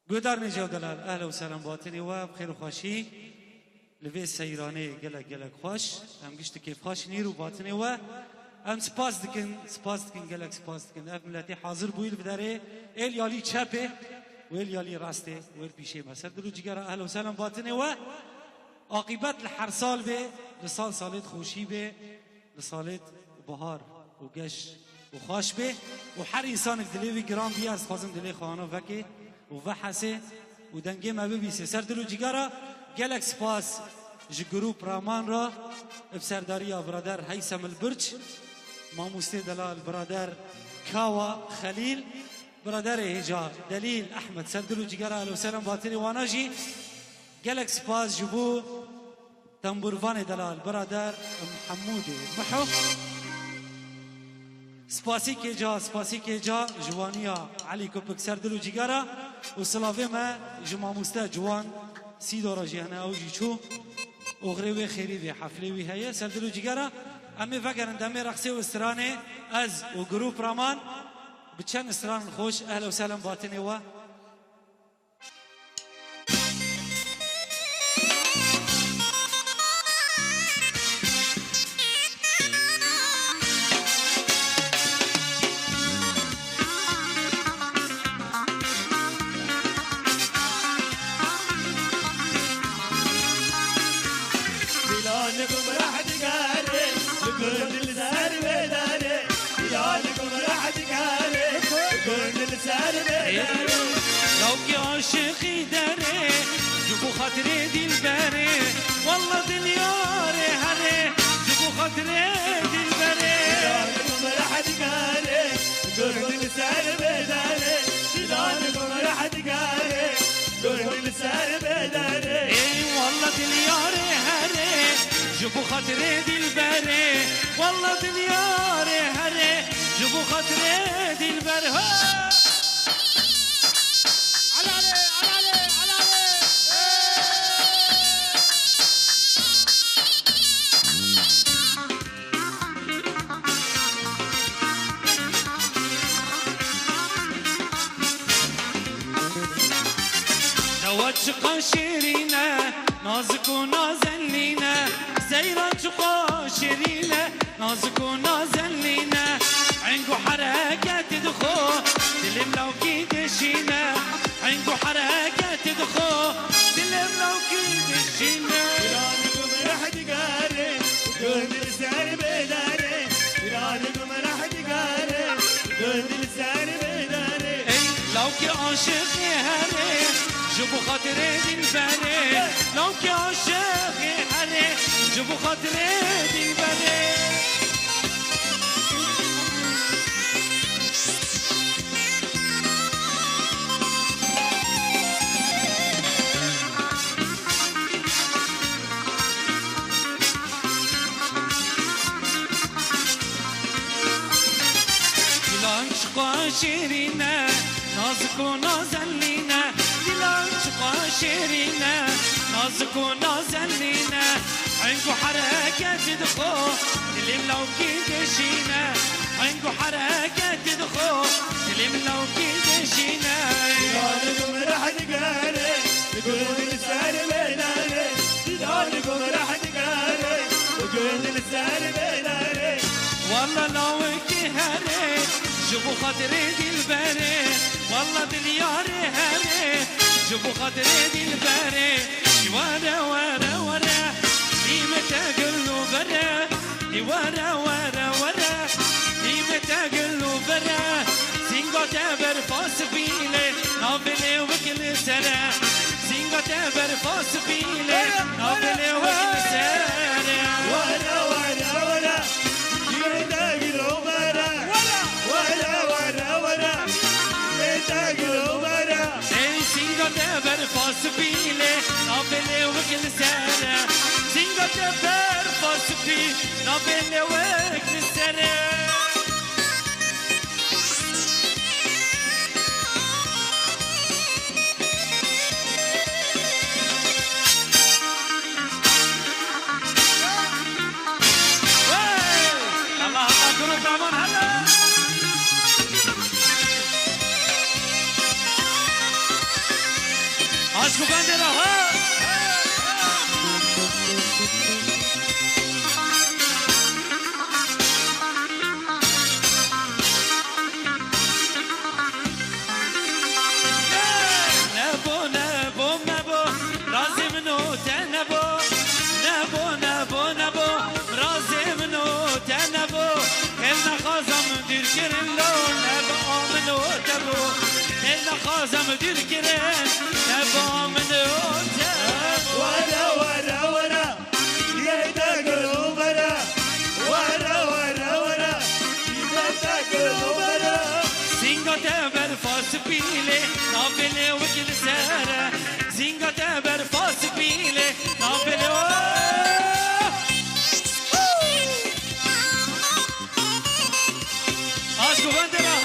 گودار نجاو دلال اهلا و سلام باطنی و بخیر و خوشی لوی سیرانه گلک خوش هم گشت که خوش نیرو باطنی و هم سپاس دکن گلک سپاس دکن اف ملتی حاضر بویل بداره ایل یالی چپه و ایل یالی راسته و ایل پیشه مسر دلو جگره اهلا و سلام باطنی و عاقبت لحر سال به لسال سالت خوشی به لسالت بهار و گش و خوش به و هر انسان دلیوی گرام بیا از خوازم دلی خوانا وکه و حسه و دنگه ما ببیسه سر دلو جگره گلک سپاس جگروپ رامان را بسرداری برادر هیثم البرج ماموسته دلال برادر کاوا خلیل برادر هجا دلیل احمد سر دلو جگره اهلا و سلام باطنی واناجی گلک سپاس جبو تنبوروان دلال برادر محمود محو سپاسی که جا جوانیا علی کپک سر دلو جگره و سلافه ما جماموسته جوان سی دورا جهنه او جیچو اغریوی خیری وی حفلی وی هیه سر دلو جگره امی فکرن دمی رقصه و استرانه از و گروپ رامان بچن استران خوش اهلا و سلام باطنی و لو كي عاشقي داري جبو خاطري ديل باري والله دنياري هري جبو خاطري ديل باري شلونكم راح تقاري قلت لسان بداري شلونكم راح تقاري قلت لسان بداري اي والله دنياري هري جبو خاطري ديل باري والله دنياري هري جبو خاطري ديل باري چقا شیرینه نازک و نازنینه زیران چقا شیرینه نازک و نازنینه عنگو حرکت دخو دلم لو کی دشینه عنگو حرکت دخو دلم لو کی دشینه ایرانکم راح تقاره قلت لسان بداره ایرانکم راح تقاره قلت لسان بداره ای لو کی عاشقی هره جبو خاطري دل باري لو كي عاشقي هري جبو خاطري دل باري لانش شيرينه نازك ونازلينه شيرينه نازك ونازلينه عنقو حركات دخو تلم لو كي دشينه عنقو حركات دخو تلم لو كي دشينه دلالكم راح تقاري تقول لسان بيناري دلالكم راح تقاري تقول لسان بيناري والله لو كي هري جبو خاطري دل باري والله دلياري هري جبو خاطري دل باري ورا ورا ورا متى قلو برا ورا ورا ورا متى قلو برا سينغو تبر فاس بيلي نابلي وكل سنة سينغو تبر فاس بيلي نابلي وكل سنة ورا ورا ورا متى قلو برا ورا ورا ورا متى قلو برا تبر فاس بيلي نابلي وكل سنة سينغو تبر فاس بيلي نابلي وكل سنة الله الله كرو طبعا هلا عشق بنده رها خازم دل كرن نبا من وتا ورا ورا ورا يا دقلو ورا ورا ورا ورا يا دقلو ورا زينغا تبر فاس بيله نابله وكل سارة زينغا تبر فاس بيله نابله عشق بندرا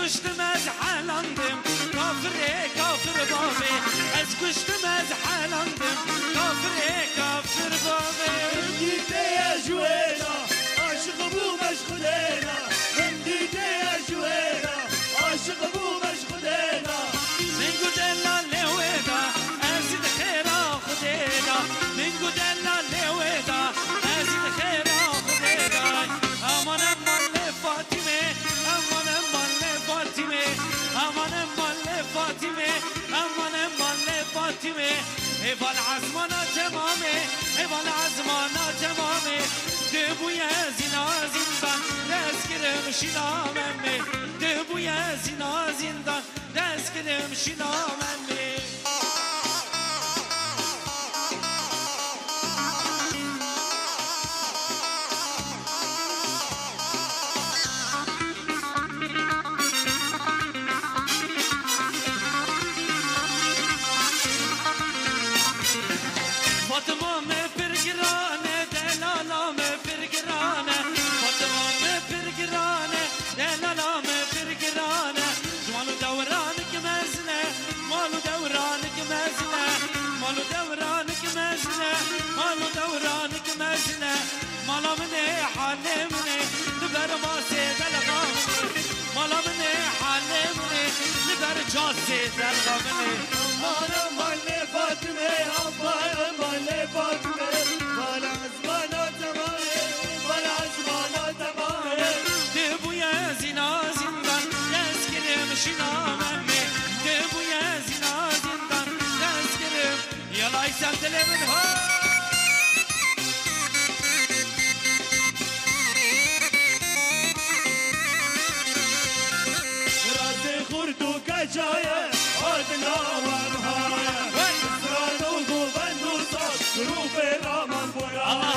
كشتم ازحالندم كافر بابي از كشتم ازحالندم كافر بابي ديت يا جوينا عاشق ابو مشغولينا ديت يا جوينا عاشق ابو مشغولينا من قدنا لويدا ازيد خيرا خدينا من قدنا لويدا ازيد خيرا خدينا امان امان فاطمه امان امان فاطمه امان امان فاطمه امان امان فاطمه ايوال عزمانا تمامه ايوال عزمانا تمامه دبو يا زنا زنبان تذكر مشينا ممي دبو بویا زینا زندان دست کلم شینا من می فاطمه فرقرانه دلالامه فرقرانه فاطمه فرقرانه دلالامه فرقرانه جمالو دورانك مزنه مالو دورانك مزنه مالو دورانك مزنه مالو دورانك مزنه مالا مني حالي مني لبر ما سيد الغامني مالا مني حالي مني لبر جاسي الغامني أمانة مالي فاطمة أمانة مالي فاطمة ولا عزمانة تمامي ولا عزمانة تمامي دبويا زنا زندان دستگیرم شنامه دبويا زنا زندان دستگیرم يلا يسام دلمن ها راسي خردو كجاية أدنى وانهاية إسرائيل وقوبان وصاد ظروف الأمان الله براية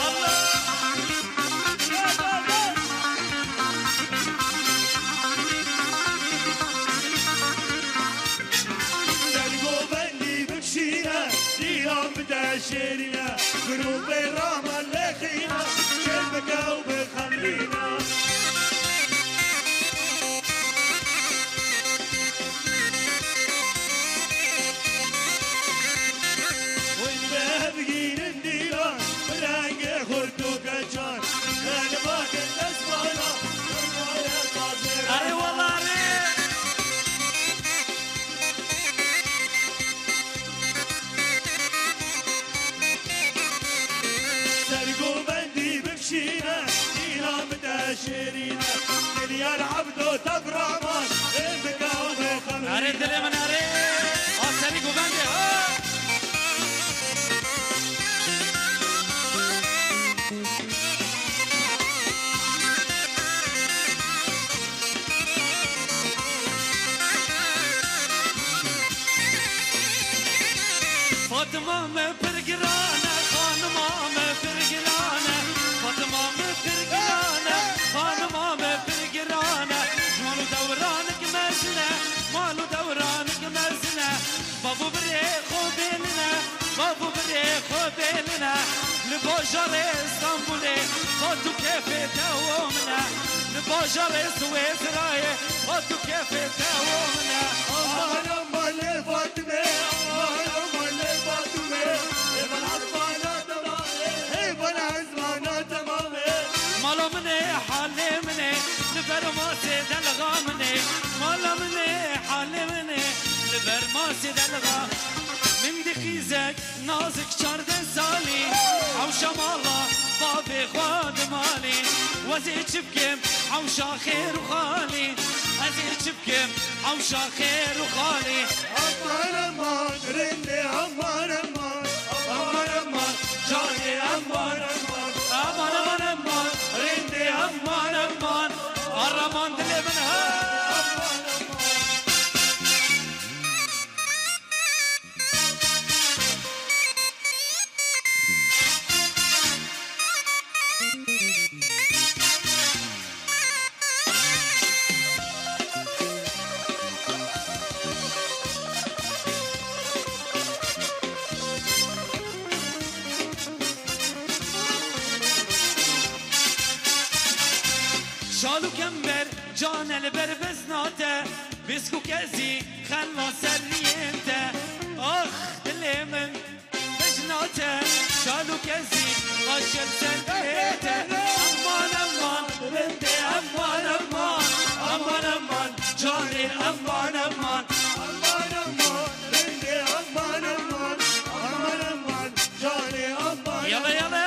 الله سرقوباني بكشينا ديهم بداشرنا ظروف الأمان لخينا شربك وبخلينا وين الديوان بلاقي خردو كجان انا ما كنت اسمعنا أري والله أري سرقوا بندي بمشينا دينا متاشرينا مليار عبدو تبرعمان انتكا وبخمرينا أري دلمن أري أسري قبندي ها فاطمه فرقرانه خانمه فرقرانه فاطمه فرقرانه خانمه فرقرانه مالو دورانك مزنه مالو دورانك مزنه بابو بريخو بيننا بابو بريخو بيننا لباجر اسطنبولي خدو كيف تومنا لباجر سويسراي خدو كيف تومنا انا مالي فاطمه انا مالي فاطمه ابن عزمانه تمامي ابن عزمانه تمامي مالا مني حالي مني لبر ما سيد الغامني مالا مني حالي مني لبر ما سيد الغام من دخيزك نازك چاردن سالي عوشا مالا بابي خواد مالي وزي چبكم عوشا خير وخالي ازي چبكم عوشا خير وخالي امان امان رندي امان امان امان امان جاني امان امان امان امان امان رندي امان امان الرمان دلي منها شالو كمبر جان البر بزناته بسكو كزي خلا سرينته اخ دلي من بجناته شالو كزي غشل سريته امان امان رندي امان امان امان امان جاني امان امان امان امان رندي امان امان امان امان جاني امان يلا يلا يلا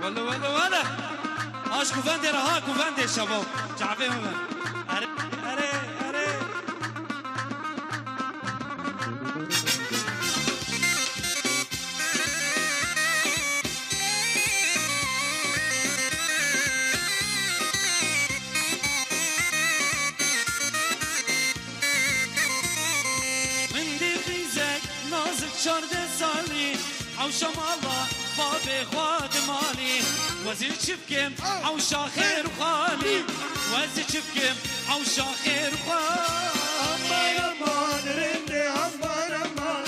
ولا ولا ولا اش كوفاندي راه كوفاندي الشباب جعفي من اري اري اري حوشة مالا بابي خواد مالي وزير شبكم حوشة خير وخالي وزير شبكم حوشة خير وخالي Aman aman rende aman aman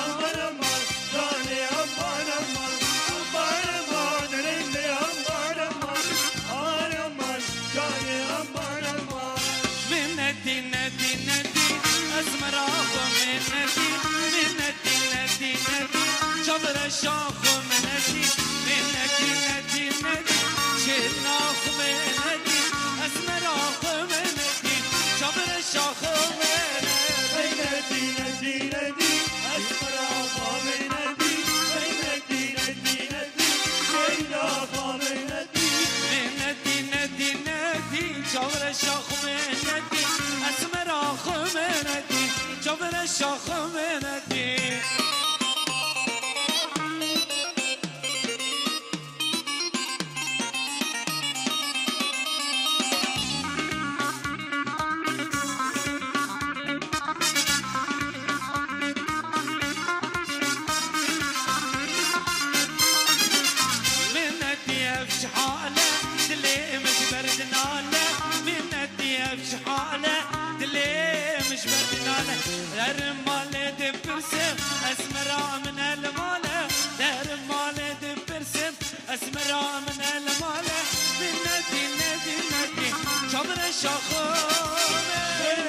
aman aman jane aman aman aman aman rende aman aman aman aman jane aman aman من ندي ندي ندي أزمر أخو من ندي من ندي ندي ندي جبر الشاخ من ندي من ندي ندي ندي شيلنا أخو من ندي أزمر أخو من ندي جبر الشاخ من nadi nadi nadi asmara khame nadi nadi nadi nadi shayna khame nadi من ندي ندي ندي جبر الشاخ من ندي أزمر أخو من ندي جبر الشاخ من ندي شحالة دلي مش برد نالة من ندي بشحالة دلي مش برد نالة الرمال دبرسم اسمرا من المالة الرمال دبرسم اسمرا من المالة من ندي ندي ندي جبر الشاخومة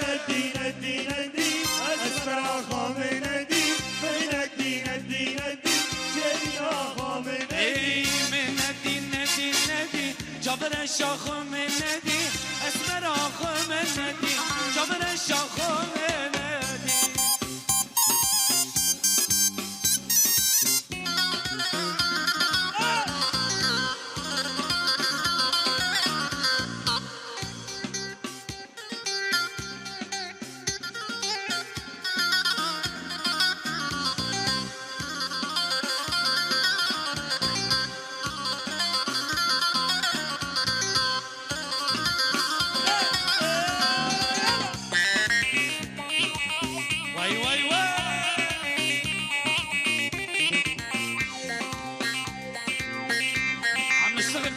nadi nadi nadi asmara khame nadi nadi nadi nadi shayna khame nadi جبر الشاخ من ندي اسمر اخ من ندي جبر الشاخ من ندي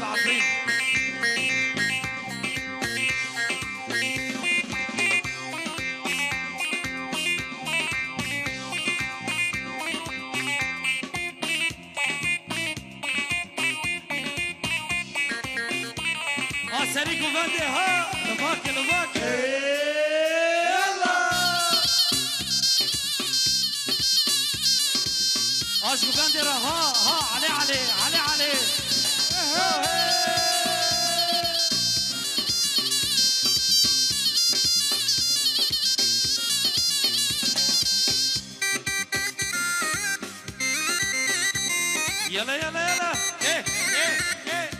بعفرين سريكو فاندي ها لفاكي لفاكي يلا اشكو فاندي ها علي علي علي علي يلا يلا يلا ايه ايه ايه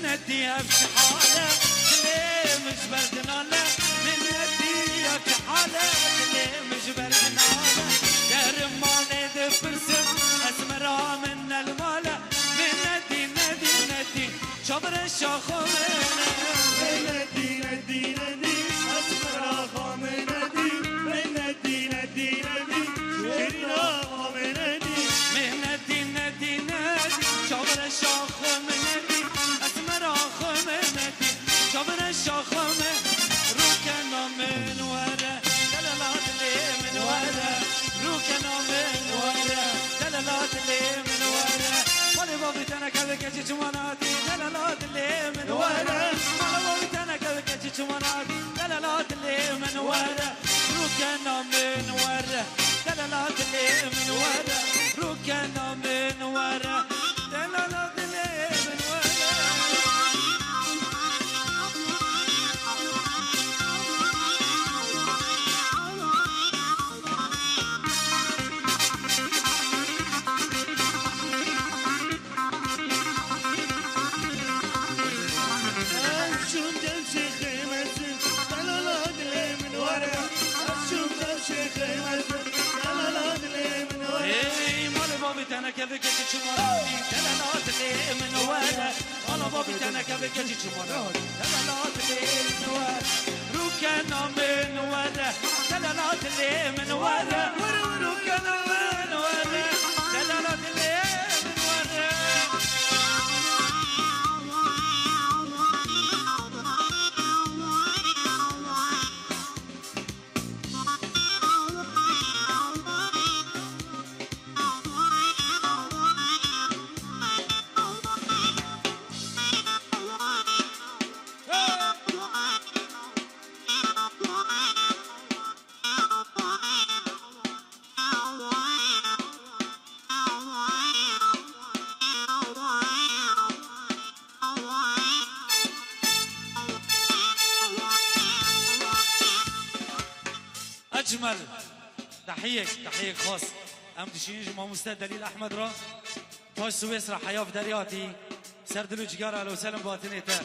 نديها في حالة ليه مش بردنالة من نديها في حالة ليه مش بردنالة دار مالي دبرسم اسمرها من المالة من ندي ندي ندي شبر الشاخو من ندي ندي ندي اسمرها خام ندي من ندي ندي ندي شرنا خام ندي من ندي ندي ندي شبر الشاخو ندي شبر الشاخم روكنا من ورا دلالات لي من ورا روكنا من ورا دلالات لي من ورا ولي بابي تنا كذا كذا جماناتي دلالات لي من ورا ورا ركنا من ورا دلالات اللي من ورا ركنا من ورا دلالات اللي من ورا شوم جمشي خيمتي دلالات اللي من ورا شوم جمشي خيمتي دلالات اللي من ورا اي مال بابي تانا كيفك تشمراني دلالات اللي من ورا مال بابي تانا كيفك تشمراني دلالات اللي من ورا ركنا من ورا دلالات اللي من ورا ركنا من ورا دلالات اللي من ورا أجمل تحية خاص أم دشينج ما مستعد دليل أحمد را باش سويسرا حياة في درياتي سردلو جيجار على وسلم باطنيته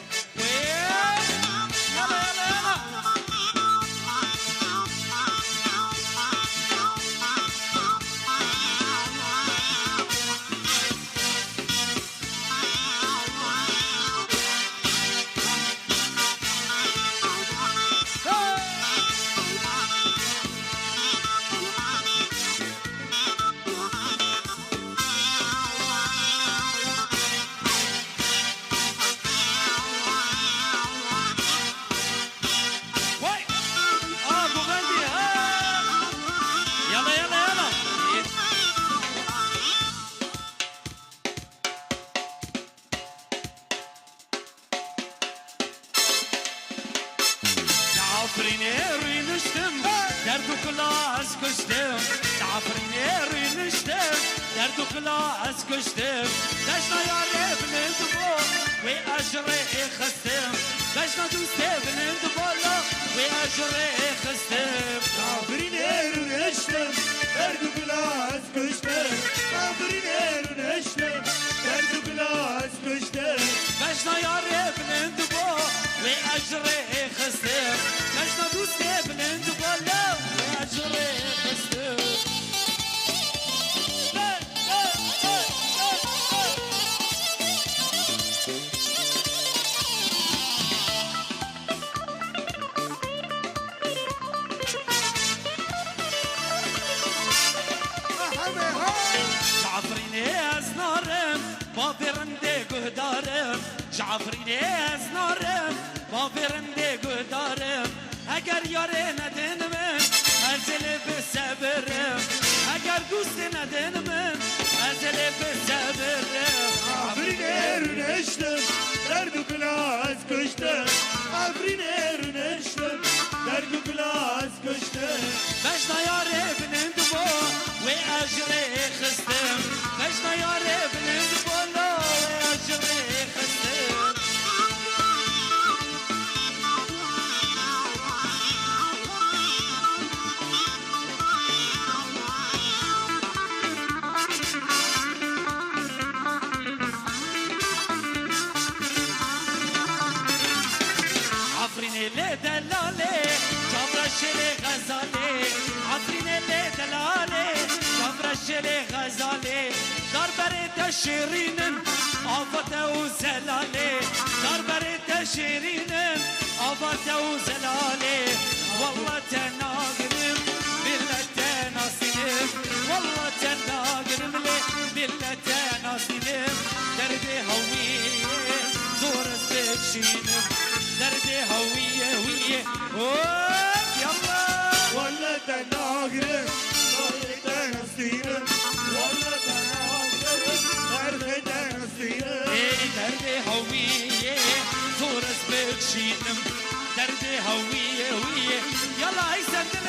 يلا يلا يلا عفريني نشتم دردو كلاس كشتم عفريني نشتم دردو كلاس كشتم دشنا يا ريب نندبو وأجري خستم دشنا دوستي بنندبو وأجري خستم عفريني نشتم دردو كلاس كشتم عفريني نشتم دردو كلاس كشتم دشنا يا ريب نندبو وأجري خستم دشنا دوستي بنندبو وأجري خستم جعفريني أزنارم بافرندي قهدارم جعفريني أزنارم بافرندي قهدارم اگر یاره ندن من ازل بسبرم اگر دوست ندن من ازل بسبرم عفريني نشتم دردو كلاس كشتم عفريني نشتم دردو كلاس كشتم بشنا یاره بنندبو و اجره خستم بشنا یاره بنندبو و اجره خستم عفريني دلالي جبرش غزالي عفريني دلالي جبرش غزالي دربرت شيرين آفت وزلالي دربرت شيرين آفت وزلالي والله تناقرم بالله تناصرم والله تناقرم بالله تناصرم دردي هويه زور سبتشينم دردي هويه ويه يلا ولا تناقرم والله تناصرم والله تناقرم دردي تناصرم دردي هويه زور سبتشينم دردي هويه ويه يلا والله يسدل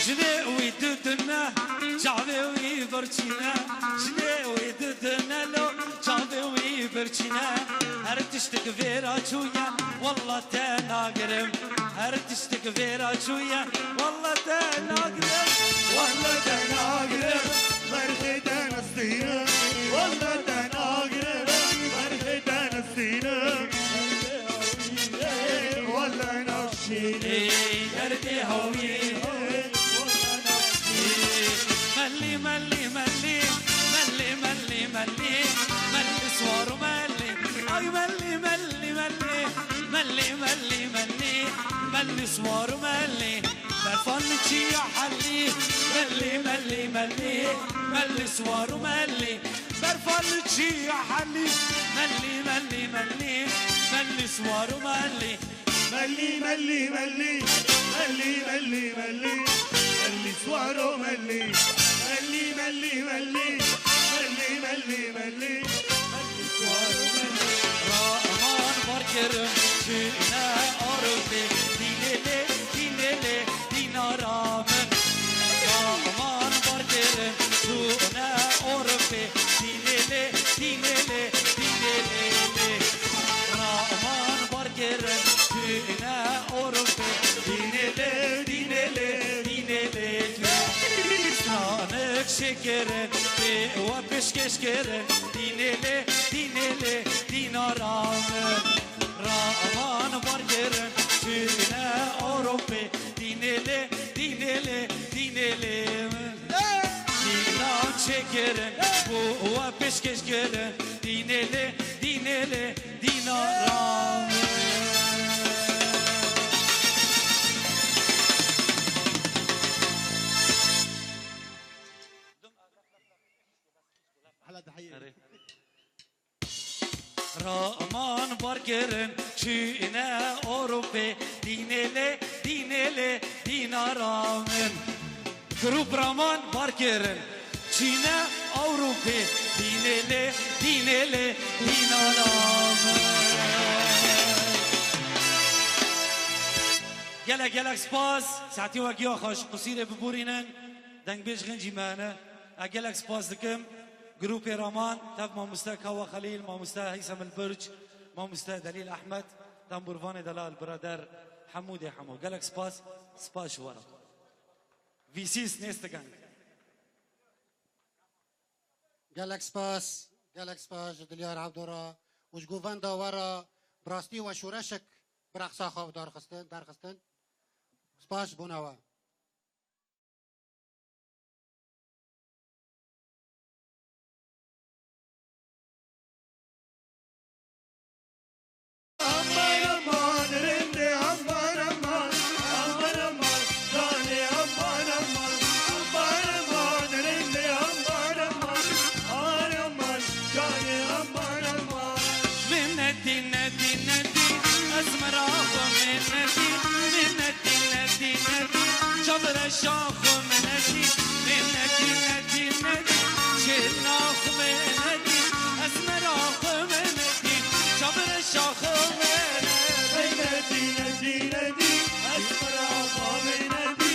جناوي ددنا شعبي برشينا جناوي ددنا لو شعبي برشينا هرتشتك فيرا شوية والله تناقرم هرتشتك فيرا شوية والله تناقرم والله تناقرب مرحبا نسينا والله تناقرب مرحبا نسينا والله نفسينا يردي هوي ملي ملي ملي ملي ملي ملي ملي صور ملي اي ملي ملي ملي ملي ملي ملي ملي صور ملي برفن يا حلي ملي ملي ملي ملي صور ملي برفن يا حلي ملي ملي ملي ملي صور ملي ملي ملي ملي ملي ملي ملي ملي سوارو ملي ملي ملي ملي ملي ملي ملي ملي سوارو ملي رحمان بركرم شئنا أرضي دينيلي دينيلي دينارامن رحمان بركرم شئنا أرضي دينيلي دينيلي دينيلي رحمان بركرم شئنا أرضي دينيلي دينيلي دينيلي سانك شكرن وبشكش كرن دينيلي دينيلي دينارامن رحمان بركرن شئنا أوروبي دينيلي دينيلي دينيلي دينان شكرن وبشكش كرن دينيلي دينيلي دينارامن رحمان برگرن چینه اوروپه دینله دینله دینارامن گروپ رحمان برگرن چینه اوروپه دینله دینله دینارامن گلک سپاس ساعتی و گیا خوش قصیر ببورینن دنگ بیش غنجی مانه گلک سپاس دکم جروب رمان تاب ماموستا كوا خليل ماموستا هيثم البرج ماموستا دليل احمد دامبورفاني دلال برادر حمودي حمو قالك سباش ورا فيسيس نيستغان قالك سباس دليار عبدورا وش جوفاندا ورا براستي وشورشك برقصا خوف دارخستن سباش بونوا الشاخ منتي منتي نتي نتي شناخ منتي اسمر اخ منتي شبر الشاخ منتي نتي نتي نتي اسمر اخ منتي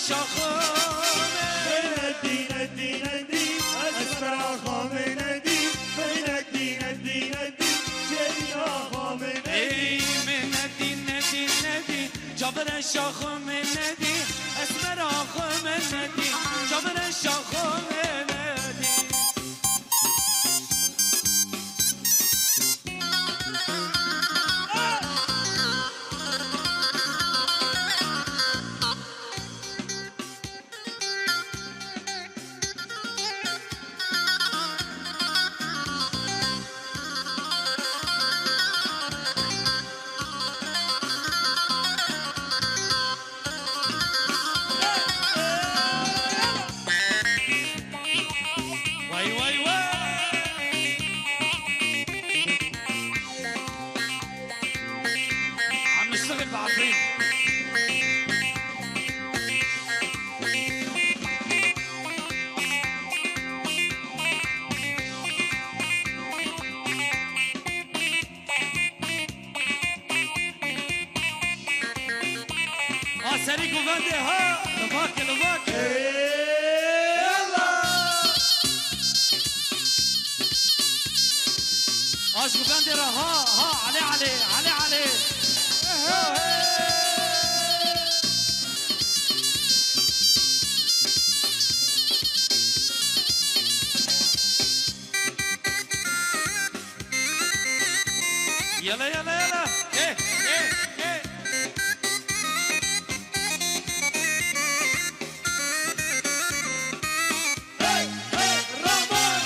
شاخومه ندي ندي ندي اسمر آقا ندی ندی ندی ندی شیرین آقا ندی ای من ندی ندی ندی جابر شاخومه ندی اسمر آخومه ندی جابر شاخومه ندی وای وای وای عم نشتغل بعفرين سريك وفندي ها لفاك لفاك يلا عاش وفندي ها علي علي علي علي يلا يلا يلا ايه ايه ايه هاي هاي رمان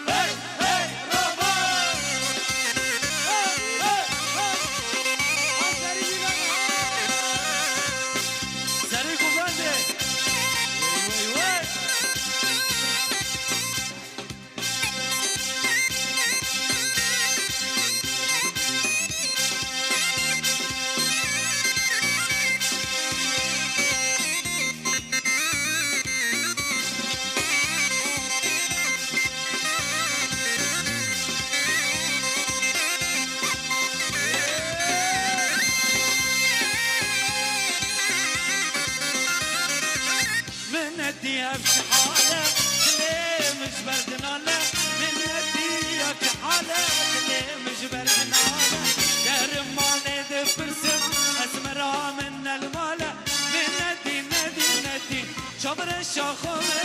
هاي هاي رمان هاي هاي هاي سريك وفندي وي وي وي من اديها بشحالة ليه مش بردنالة من اديها بشحالة ليه مش بردنالة دار مالي دبرسم اسمرها من المالة من ندي ندي ندي شبر الشاخومة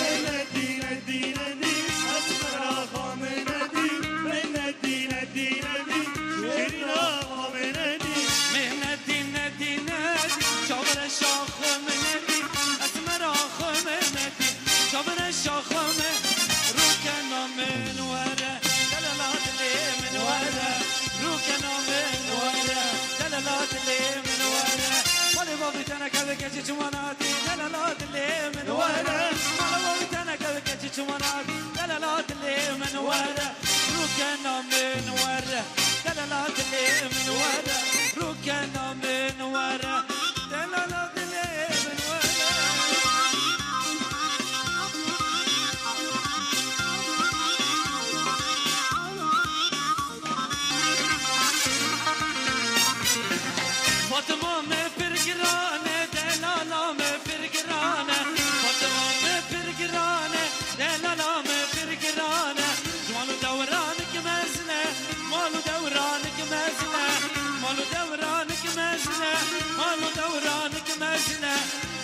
ندي ندي ندي اسمر آقا ندی ندی ندی ندی شیرین آقا ندی من ندي ندي ندي شبر الشاخومة ندي اسمر آخومة ندي شبر الشاخومة روكنا من ورا دلالات اللي من ورا روكنا من ورا دلالات اللي من ورا مالي بابي تانا كذا كذا جواناتي دلالات اللي من ورا مالي بابي تانا كذا كذا جواناتي دلالات اللي من ورا روكنا من ورا دلالات اللي من ورا روكنا من ورا دلالات اللي من ورا فاطمة ما فرقرانة دلالا ما فرقرانة فاطمة ما فرقرانة دلالا ما فرقرانة مالو دورانك مزنة مالو دورانك مزنة مالو دورانك مزنة مالو دورانك مزنة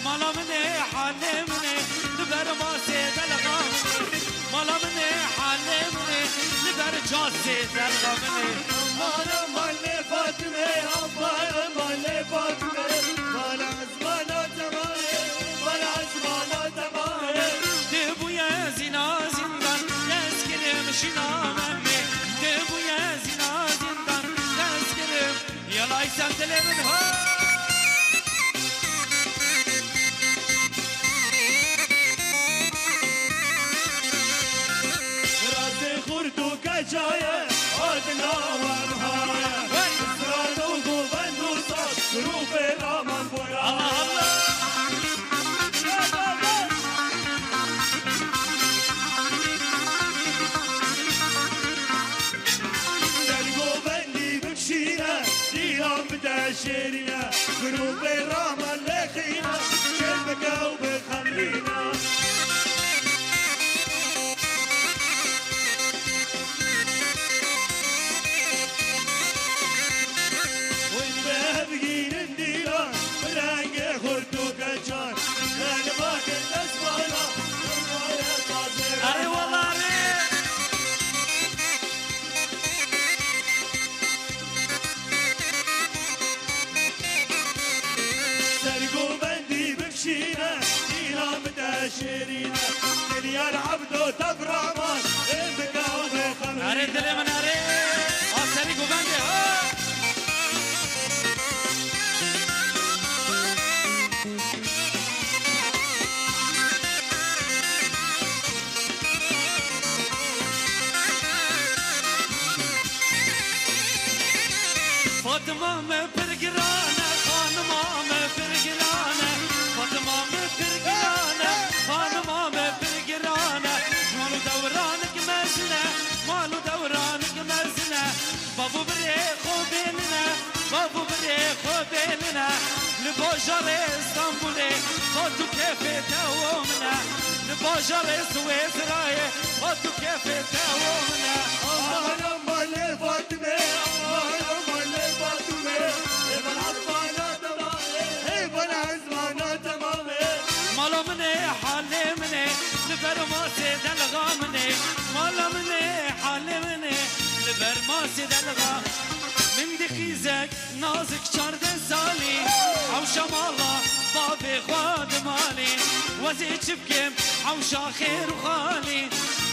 مالا مني حلمني لبر ما سيد الغامني مالا مني حلمني لبر جاسي الغامني مالا مال فاطمه عبارة مال فاطمه مال عزمانة تمامه مال عزمانة تمامه دبو يا زنا زندان يسكرم شنامه دبو يا زنا زندان يسكرم يلا يسنت منها راس خورد و کجایه آدنا و مهایه اسران و گوبند و ساز روح رامان بویا الله در گوبند شيرنا قلوب الرامة اللي خينا شربك وبخلينا وبهبقين الديران بلاقي خردو كجان غالبات الأسبانة أري والله أري سرقوا بندي بكشينا دينا متاشرينا دنيا عبدو تبرمان البكا وبخلينا أري دلي من أري أسري قبندي فاطمة مفرقرانة خانمة مفرقرانة فاطمة مفرقرانة خانمة مفرقرانة مالو دورانك مزنة مالو دورانك مزنة بابو بريخو بيننا بابو بريخو بيننا لبوجر اسطنبولي خدو كيف تومنا لبوجر سويسراي خدو كيف تومنا أنا مالي فاطمة أنا مالي فاطمة إبن عزمانا تمامي إبن عزمانا تمامي مالو مني حالي مني لبر ما سيد الغامني مالو مني حالي مني لبر ما سيد الغام من دخيزك نازك شاردن سالي او شمالا بابي خواد مالي وزي تبكم او شاخير وخالي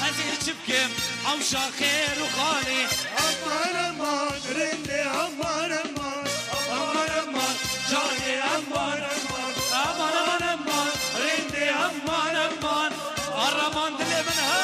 ازي تبكم او شاخير وخالي أمان أمان رندي أمان أمان أمان أمان جاني أمان أمان امان امان امان رندي امان امان الرمان دلي منها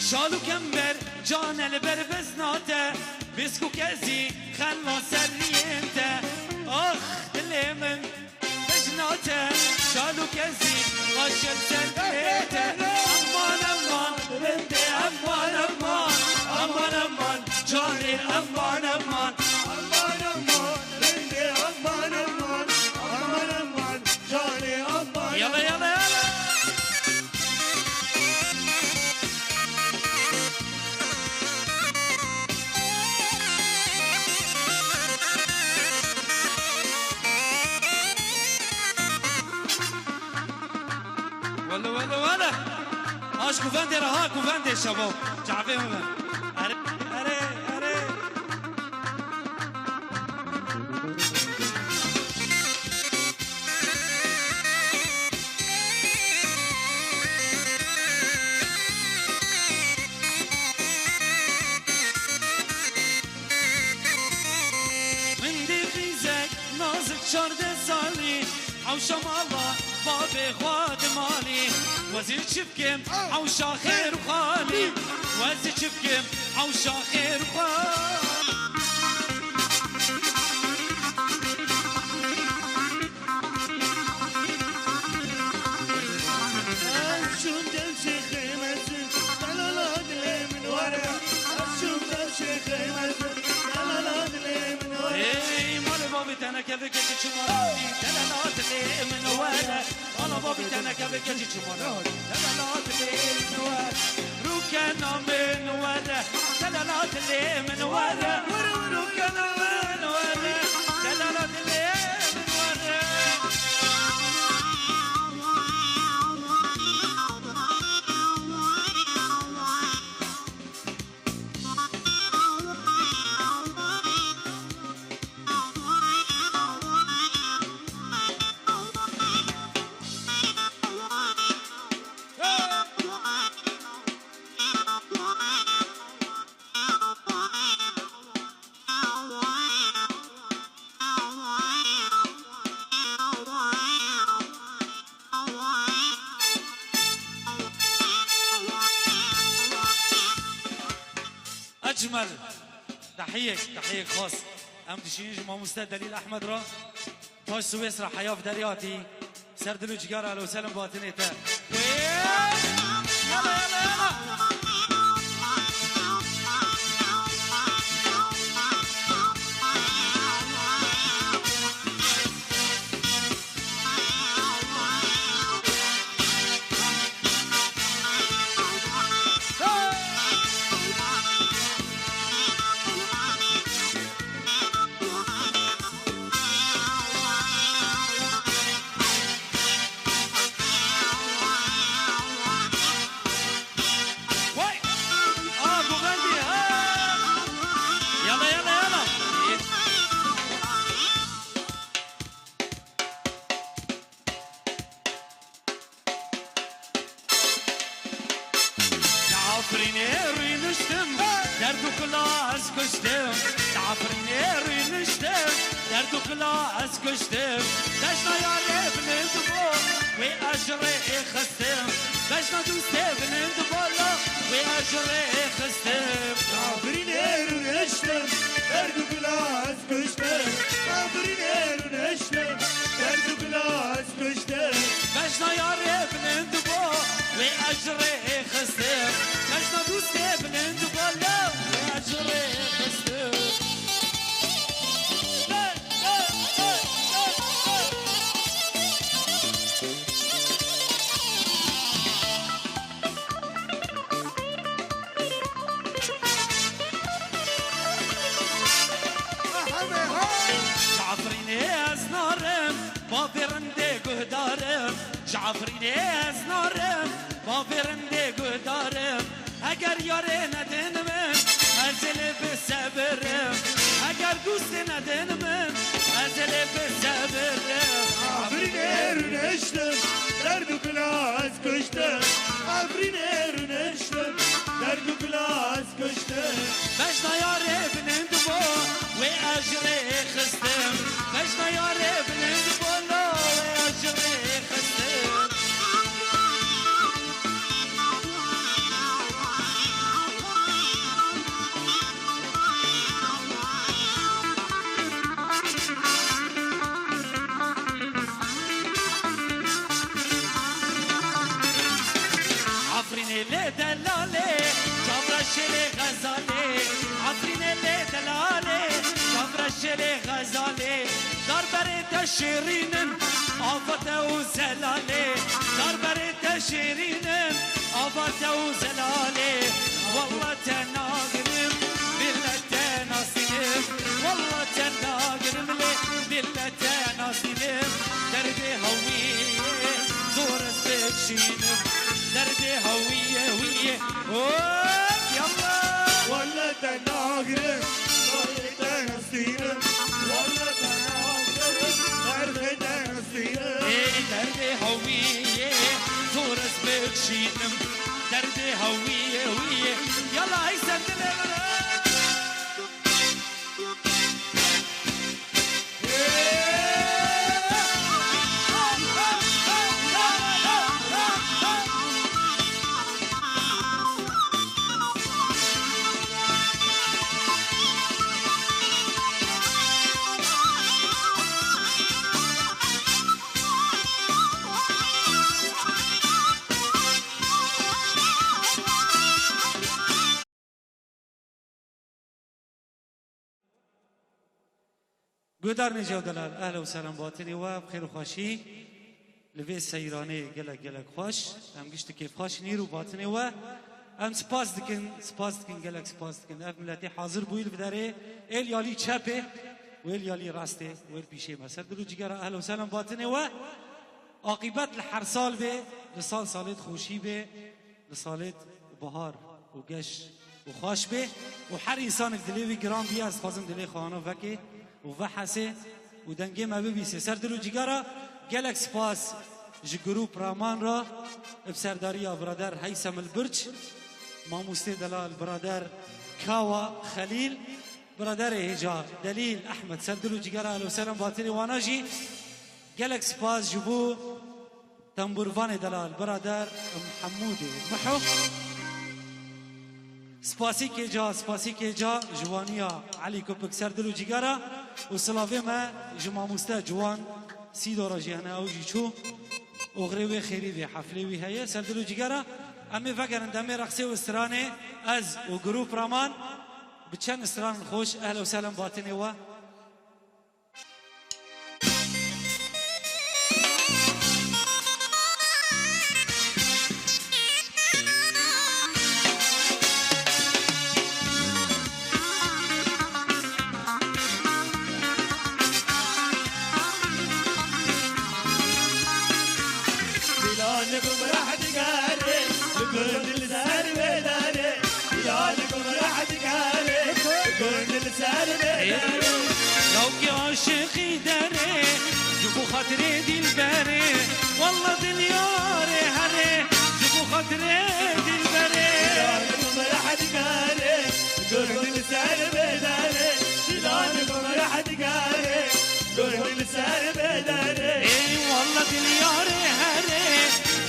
شالو كمبر جان البر بزناته بسكو كزي خلا سرينته اخ دلي من بجناته شالو كزي غشل سرينته امان امان رندي امان امان امان امان جاني امان امان أمان أمان رندي أمان أمان أمان أمان جاني أمان يلا يلا يلا ولا ولا ولا اش كوفاندي راه كوفاندي شباب جعفيهم اري اري اري من دي خيزك نازك شرد سالي او شمالا بابي خواد مالي وزير شبكم او شاخير وخالي وزير شبكم او شاخير وخالي أشوف دمشي خيمتي لا لا دلي من ورا أشوف دمشي خيمتي لا لا دلي من ورا اي مال بابي تانا كيفك تشمرني دلالات لي من ورا مال بابي تانا كيفك تشمرني دلالات لي من ورا ركنا من ورا دلالات لي من ورا ركنا من ورا دلالات لي من ورا أجمل تحية خاص أم تشينج ما مستعد دليل أحمد را تاج سويس را حياة في درياتي سردلو جگار أهلا وسهلا باطنيته يلا يلا يلا كشتم دشنا يا ابن الدبو وأجري خستم دشنا دوستي ابن الدبو وأجري خستم عبرين ايرون اشتم دردو كلاس كشتم عبرين ايرون اشتم دردو كلاس كشتم دشنا يا ابن الدبو وأجري خستم دشنا دوستي ابن الدبو وأجري خستم جعفرینه از نارم با برنده گدارم اگر یاره ندن من ازل به صبرم اگر دوست ندن من ازل به صبرم عبرین ایرون اشتم دردو کلاس کشتم عبرین ایرون اشتم دردو کلاس کشتم بشنا یاره بنند با و اجره خستم بشنا یاره بنند بالا و اجره خستم عفرين دلالي جبر الشلي غزالي عفرين دلالي جبر الشلي غزالي دار بريت شيرين آفت وزلالي دار بريت شيرين آفت وزلالي والله تناقرم بالله تناصيم والله تناقرم لي بالله تناصيم دربي هوية زور سبكشينم دربي هوية هوية يلا والله تناقرم والله تناصيم والله تناقرم دربي تناصيم دربي هوية زور سبكشينم دربي هوية هوية يلا هاي سندلة گودار نجاو دلال اهلا و سلام باطنی و بخیر و خوشی لوی سیرانه گلک خوش هم گشت کیف خوش نیرو باطنی و هم سپاس دکن گلک سپاس دکن اف ملتی حاضر بویل بداره ایل یالی چپه و ایل یالی راسته و ایل پیشه مسر دلو جگر اهلا و سلام باطنی و عاقبت لحر سال به لسال سالت خوشی به لسالت بهار و گش و خوش به و هر انسان دلیوی گرام بیا از خوازم دلی خواهانا وکه و حسه و دنگه ما ببیسه سر دلو جگارا گلک سپاس جگروپ رامان را بسرداری برادر حیسم البرج ماموسته دلال برادر کاوا خلیل برادر هجا دلیل احمد سر دلو جگارا الو سلام باطنی واناجی گلک سپاس جبو تنبوروان دلال برادر محمود محو سپاسی که جا جوانیا علی کوپک سر دلو جیگارا و سلاوی ما جماموسته جوان سی دورا جیانه او جیچو اغریوی خیری وی حفلی وی هیه سر دلو جیگارا امی فکرن دمی رقصی و استرانه از و گروپ رامان بچن استران خوش اهلا و سلام باطنی و لو عاشقي داري جبو خاطري دلبري والله دنياري هري جبو خاطري دلبري دلالكم راح تقاري قرب لسان بداري دلالكم راح تقاري قرب لسان بداري اي والله دنياري هري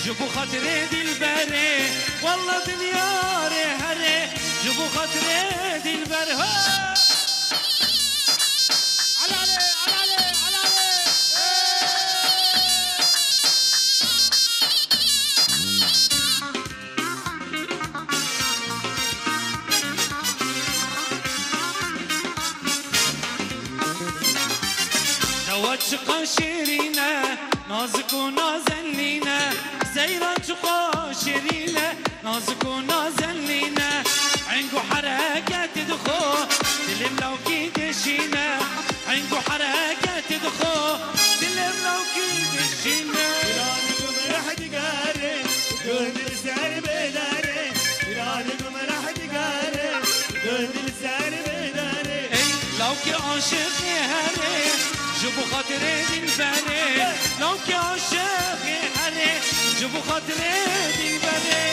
جبو خاطري دلبري والله دنياري هري جبو خاطري دلبري چقا شیرینه نازک و نازنینه زیران چقا شیرینه نازک و نازنینه عنگو حرکت دخو دلم لو کی دشینه عنگو حرکت دخو دلم لو کی دشینه دلالكم راح تقاري قرب لسان بداري دلالكم راح تقاري قرب لسان بداري ای لو کی عاشقی هره جبو خاطري دلبري لو كي عاشقي هري جبو خاطري دلبري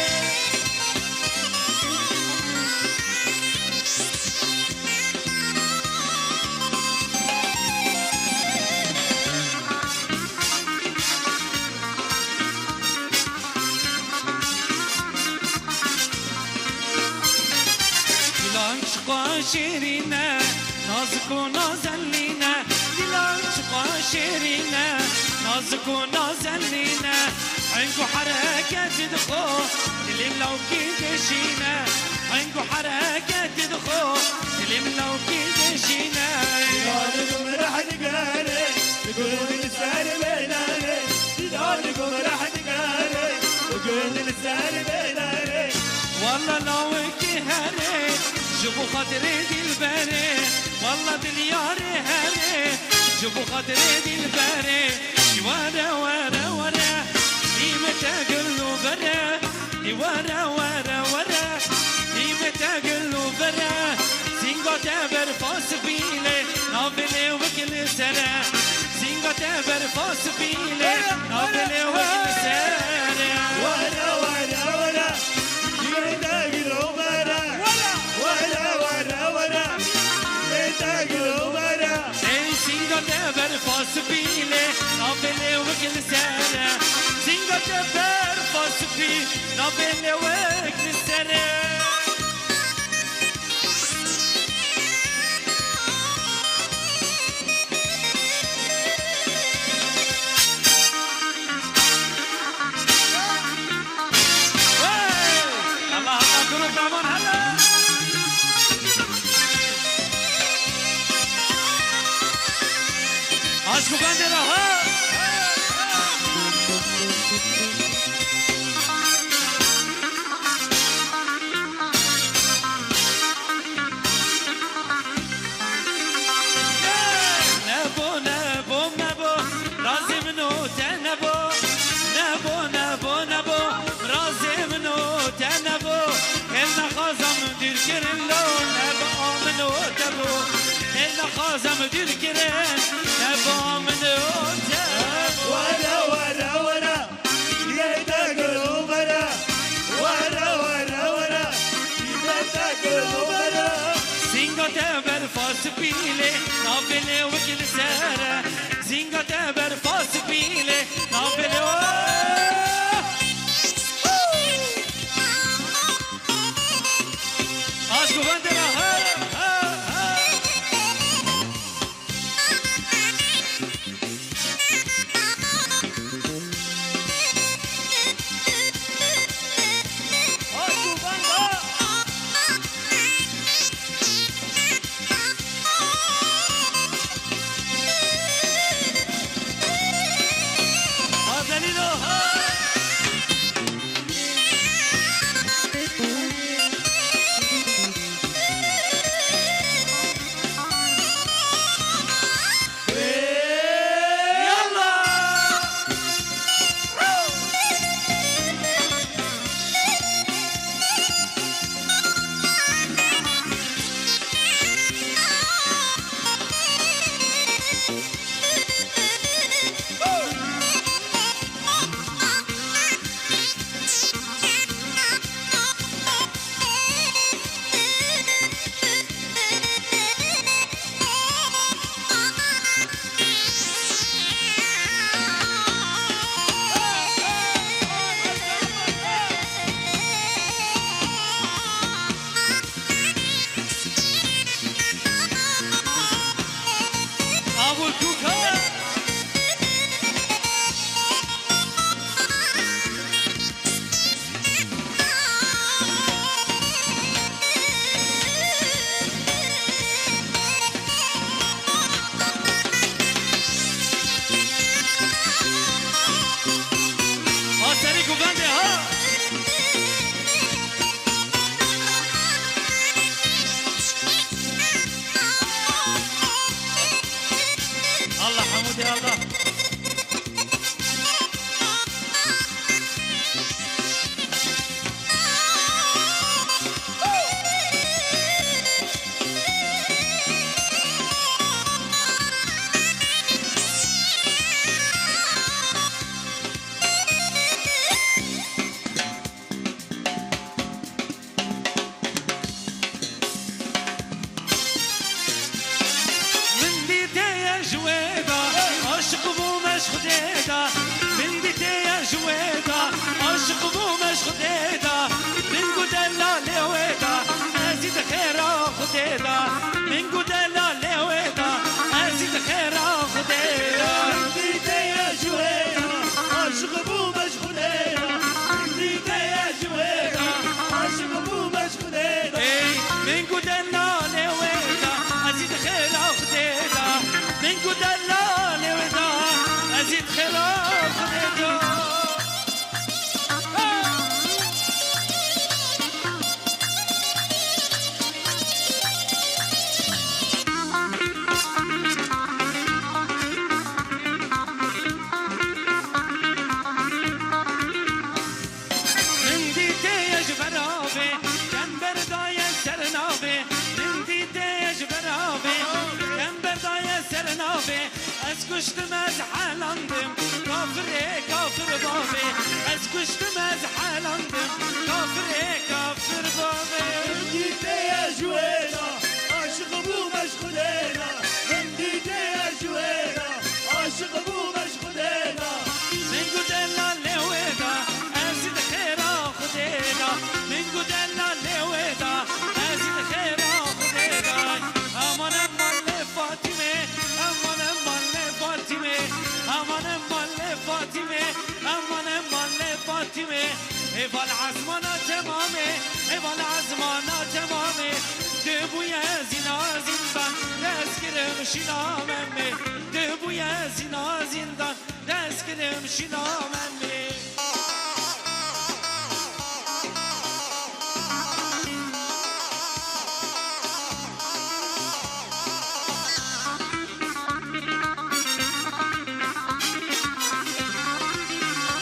دلان چقا شیرینه نازک و نازنینه دلان چقا شیرینه نازک و نازنینه عنگو حرکت دخو دلم لو کی دشینه عنگو حرکت دخو دلم لو کی دشینه دلالكم راح تقاري قرب لسان بداري دلالكم راح تقاري قرب لسان بداري والله لو کی هره جبو خاطري دلبري والله دلياري هره جبو خاطري دلبري ورا ورا ورا متى قلو برا ورا ورا ورا متى قلو برا سينغو تبر فاس بيلي نافلي وكل سنة سينغو تبر فاس بيلي نافلي وكل سنة ورا ورا ورا يتقلو برا ورا ورا ورا يتقلو برا سينغو تبر فاس بيلي نافلي وكل سنة سينغو تبر فاس بيلي نافلي وكل سنة Aşkı bende de ha. Nebo nebo nebo razı mno te nebo nebo nebo nebo razı mno te nebo elna khazam dirkirin lo nebo amno tebo elna khazam dirkirin nebo amno tebo ورا ورا ورا يتقلو برا ورا ورا ورا يتقلو برا Zinga teber fas pile nabele wakil sara Zinga teber fas pile nabele جويدا عاشق بو مشق ديدا من قدلا لويدا ازيد خيرا خديدا من قدلا لويدا ازيد خيرا خديدا ديك يا جوينا عاشق بو مشق دينا ديك يا جوينا عاشق بو مشق دينا من قدلا لويدا ازيد خيرا خديدا من قدلا لويدا ازيد خيرا خديدا كشتم از حالاندم کافر بابی از کشتم از حالاندم کافر بابی ديك يا جوينا عاشق بو مشق دينا ديك يا جوينا عاشق بو مشق دينا من قدلا لويدا ازيد خيرا خدينا من قدلا لويدا ازيد خيرا خدينا امان امان لفاطمه امان امان لفاطمه امان امان لفاطمه امان امان لفاطمه ايوال عزمانا تمامه ايوال عزمانا تمامه دبويا زنا زندان دسكرم شنامه دبويا زنا زندان دسكرم شنامه